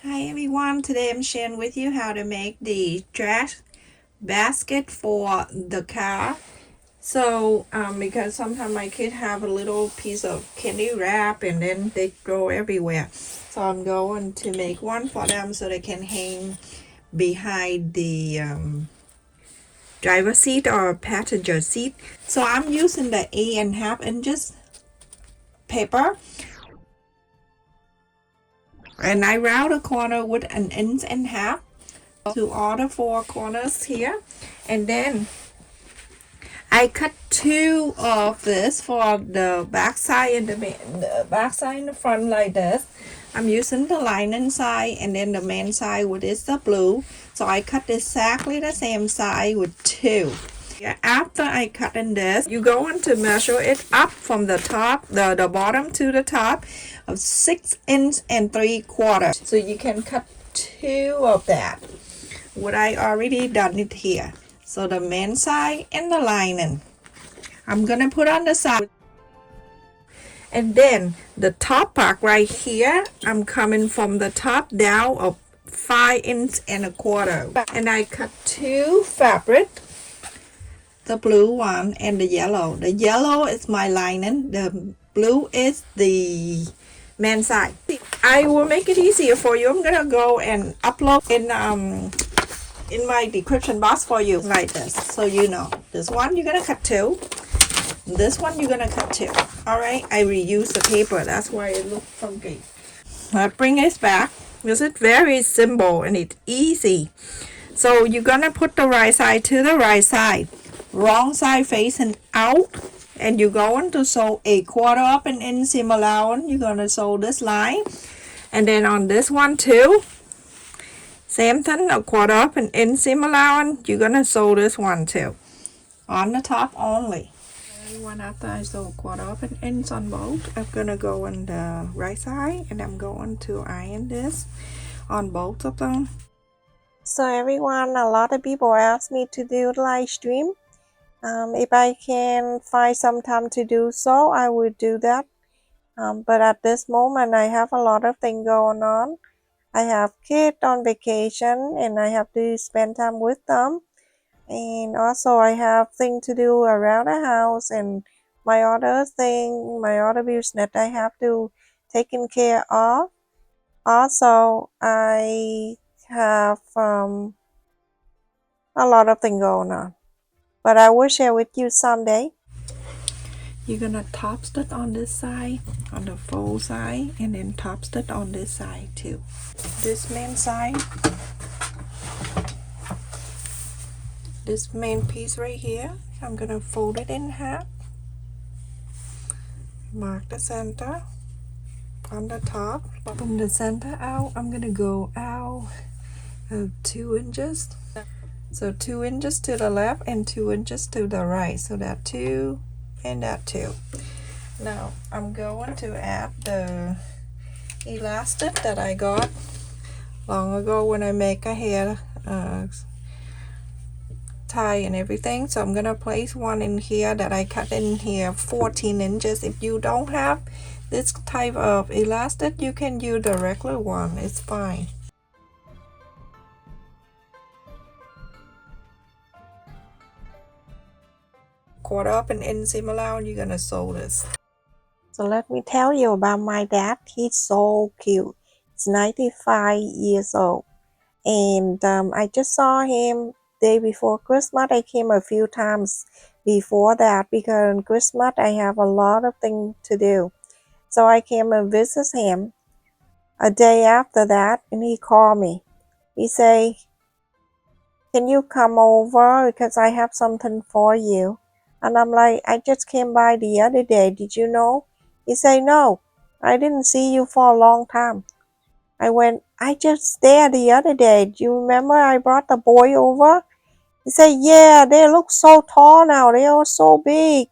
Hi everyone, today I'm sharing with you how to make the trash basket for the car. Because sometimes my kids have a little piece of candy wrap and then they throw everywhere. So I'm going to make one for them so they can hang behind the driver seat or passenger seat. So I'm using the 8.5 inches paper, and I round a corner with 1.5 inches to all the four corners here, and then I cut two of this for the back side and the back side and the front like this. I'm using the lining side, and then the main side with is the blue, so I cut exactly the same side with two. After I cut in this, you going to measure it up from the top, the bottom to the top of 6 inches and 3/4. So you can cut two of that. What I already done it here. So the main side and the lining, I'm gonna put on the side. And then the top part right here, I'm coming from the top down of 5 inches and 1/4. And I cut two fabric, the blue one and the yellow. The yellow is my lining, the blue is the main side. I will make it easier for you. I'm gonna go and upload in my description box for you like this, so you know. This one you're gonna cut two, this one you're gonna cut two. All right, I reuse the paper, that's why it looks funky. I bring it back. This is very simple and it's easy. So you're gonna put the right side to the right side, wrong side facing out, and you're going to sew 1/4 of an inch seam allowance. You're gonna sew this line, and then on this one too, same thing, 1/4 of an inch seam allowance. You're gonna sew this one too, on the top only. One after I sew 1/4 of an inch on both, I'm gonna go on the right side, and I'm going to iron this on both of them. So everyone, a lot of people ask me to do live stream. If I can find some time to do so, I will do that. But at this moment, I have a lot of things going on. I have kids on vacation and I have to spend time with them. And also I have things to do around the house and my other business I have to taken care of. Also, I have a lot of things going on. But I will share with you someday. You're gonna top stitch on this side, on the fold side, and then top stitch on this side too. This main side, this main piece right here, I'm gonna fold it in half, mark the center on the top. From the center out, I'm gonna go out 2 inches. So 2 inches to the left and 2 inches to the right. So that 2 and that 2. Now I'm going to add the elastic that I got long ago when I make a hair tie and everything. So I'm gonna place one in here that I cut in here 14 inches. If you don't have this type of elastic, you can use the regular one, it's fine. Quarter up and in seam allowance, you're gonna sew this. So let me tell you about my dad. He's so cute. He's 95 years old, and I just saw him day before Christmas. I came a few times before that because on Christmas I have a lot of things to do. So I came and visit him a day after that, and he called me. He say, "Can you come over because I have something for you?" And I'm like, "I just came by the other day. Did you know?" He say, "No, I didn't see you for a long time." I went, "I just there the other day. Do you remember I brought the boy over?" He said, "Yeah, they look so tall now. They are so big."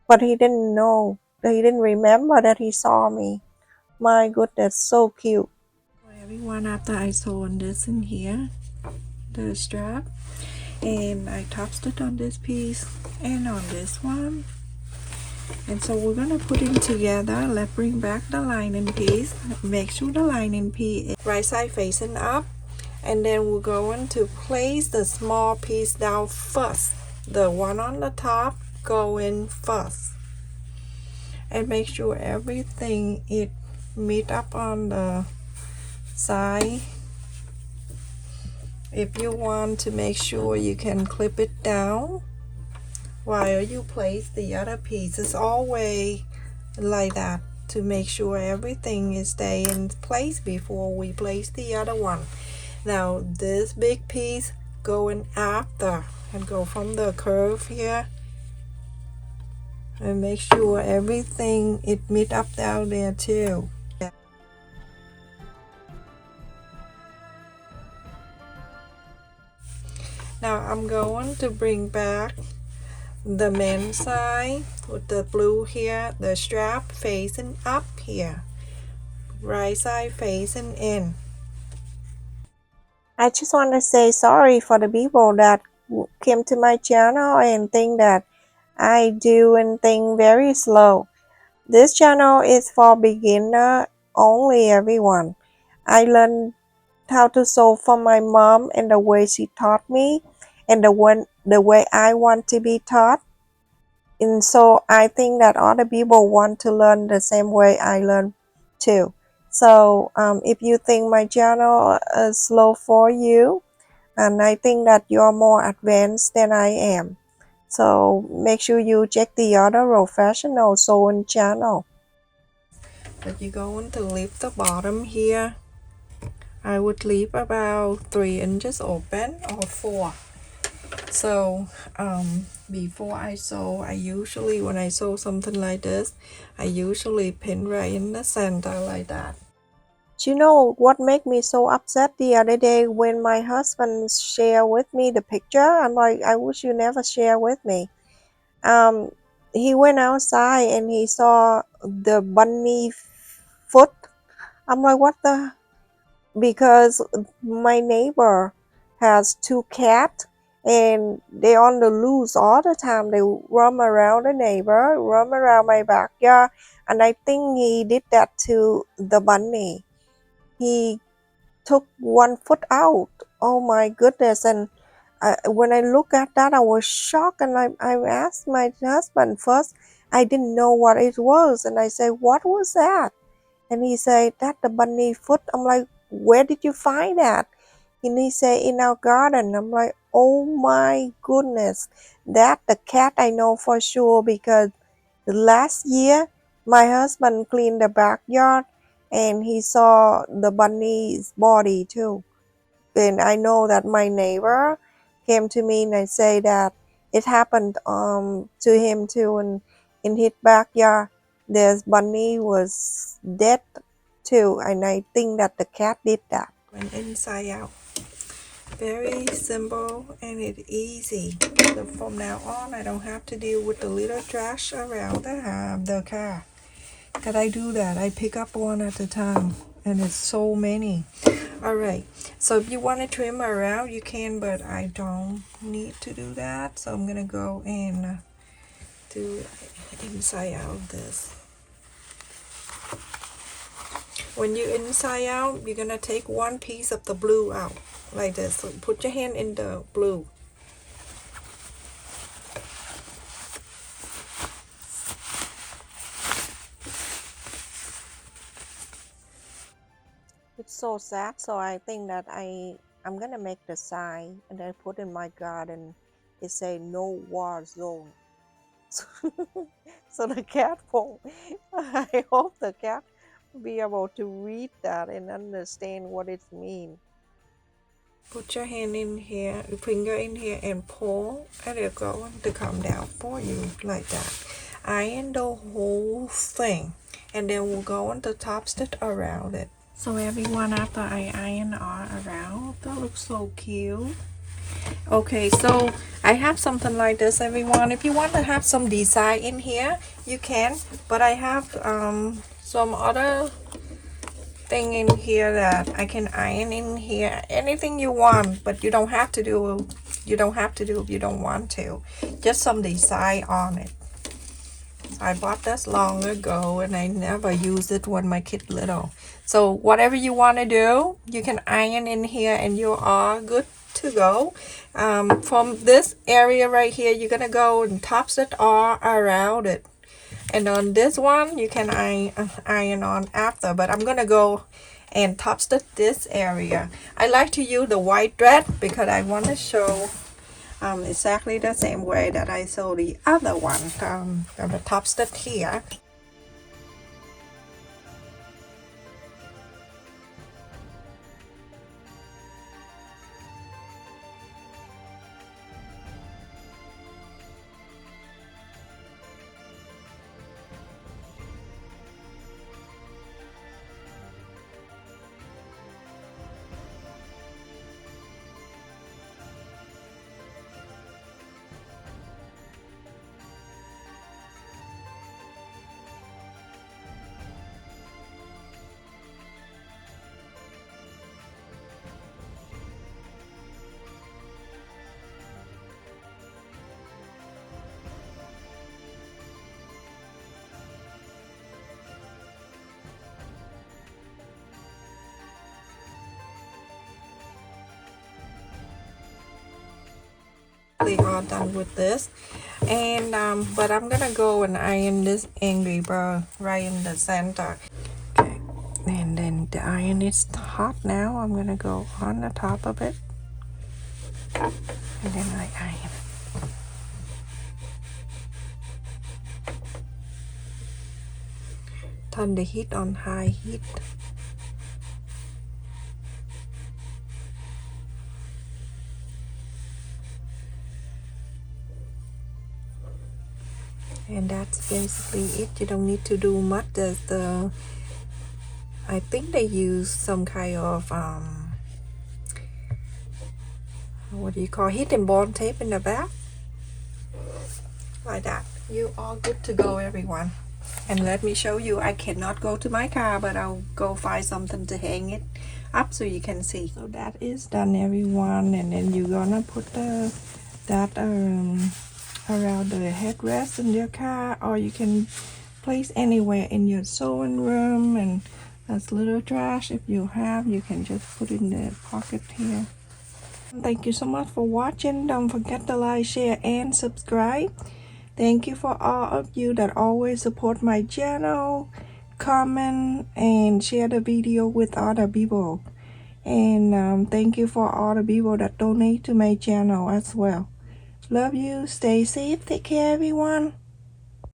But he didn't know. He didn't remember that he saw me. My goodness, so cute. Everyone, after I sew on this in here, the strap, and I top stitch on this piece and on this one, And so we're gonna put it together. Let's bring back the lining piece. Make sure the lining piece is right side facing up. And then we're going to place the small piece down first. The one on the top go in first. And make sure everything it meet up on the side. If you want to make sure you can clip it down while you place the other pieces, always like that, to make sure everything is stay in place before we place the other one. Now this big piece going after, and go from the curve here and make sure everything it meet up down there too. Now I'm going to bring back the men's side with the blue here, the strap facing up here, right side facing in. I just want to say sorry for the people that came to my channel and think that I do and think very slow. This channel is for beginner only, everyone. I learned how to sew from my mom and the way she taught me and the way I want to be taught. And so I think that other people want to learn the same way I learn too. So if you think my channel is slow for you, and I think that you're more advanced than I am, so make sure you check the other professional sewing channel. But you're going to leave the bottom here. I would leave about 3 inches open or 4. So before I sew, I usually, when I sew something like this, I usually pin right in the center like that. Do you know what made me so upset the other day when my husband shared with me the picture? I'm like, I wish you never share with me. He went outside and he saw the bunny foot. I'm like, what the? Because my neighbor has 2 cats and they're on the loose all the time. They roam around the neighbor, roam around my backyard, and I think he did that to the bunny. He took 1 foot out. Oh my goodness. And when I look at that, I was shocked, and I asked my husband first. I didn't know what it was, and I said, what was that? And he said, that the bunny foot. I'm like, where did you find that? And he said, in our garden. I'm like, oh my goodness. That the cat I know for sure, because last year my husband cleaned the backyard and he saw the bunny's body too. And I know that my neighbor came to me and I say that it happened to him too, and in his backyard this bunny was dead too, and I think that the cat did that. And inside out, very simple and it's easy. So from now on I don't have to deal with the little trash around the car, because I do that. I pick up one at a time, and it's so many. Alright, so if you want to trim around you can, but I don't need to do that, so I'm gonna go and do inside out this. When you inside out, you're gonna take 1 piece of the blue out like this. So put your hand in the blue. It's so sad, so I think that I'm gonna make the sign and then put in my garden. It say no war zone. So the cat won't. I hope the cat will be able to read that and understand what it means. Put your hand in here, your finger in here, and pull, and it's going to come down for you like that. Iron the whole thing, and then we'll go on the top stitch around it. So everyone, after I iron all around, that looks so cute. Okay, so I have something like this, everyone. If you want to have some design in here, you can, but I have some other thing in here that I can iron in here. Anything you want, but you don't have to do if you don't want to. Just some design on it. I bought this long ago and I never used it when my kid little. So whatever you want to do, you can iron in here and you are good to go. From this area right here, you're gonna go and tops it all around it. And on this one, you can iron on after, but I'm gonna go and top stitch this area. I like to use the white thread because I want to show exactly the same way that I saw the other one, the top stitch here. We are done with this, and but I'm gonna go and iron this angry bird right in the center. Okay, and then the iron is hot now. I'm gonna go on the top of it, and then I iron. Turn the heat on high heat. And that's basically it. You don't need to do much. There's the, I think they use some kind of what do you call, heat and bond tape in the back, like that. You are good to go, everyone. And let me show you, I cannot go to my car, but I'll go find something to hang it up so you can see. So that is done, everyone. And then you're gonna put that around the headrest in your car, or you can place anywhere in your sewing room, and that's little trash if you have, you can just put in the pocket here. Thank you so much for watching. Don't forget to like, share, and subscribe. Thank you for all of you that always support my channel, comment, and share the video with other people. And thank you for all the people that donate to my channel as well. Love you. Stay safe. Take care, everyone.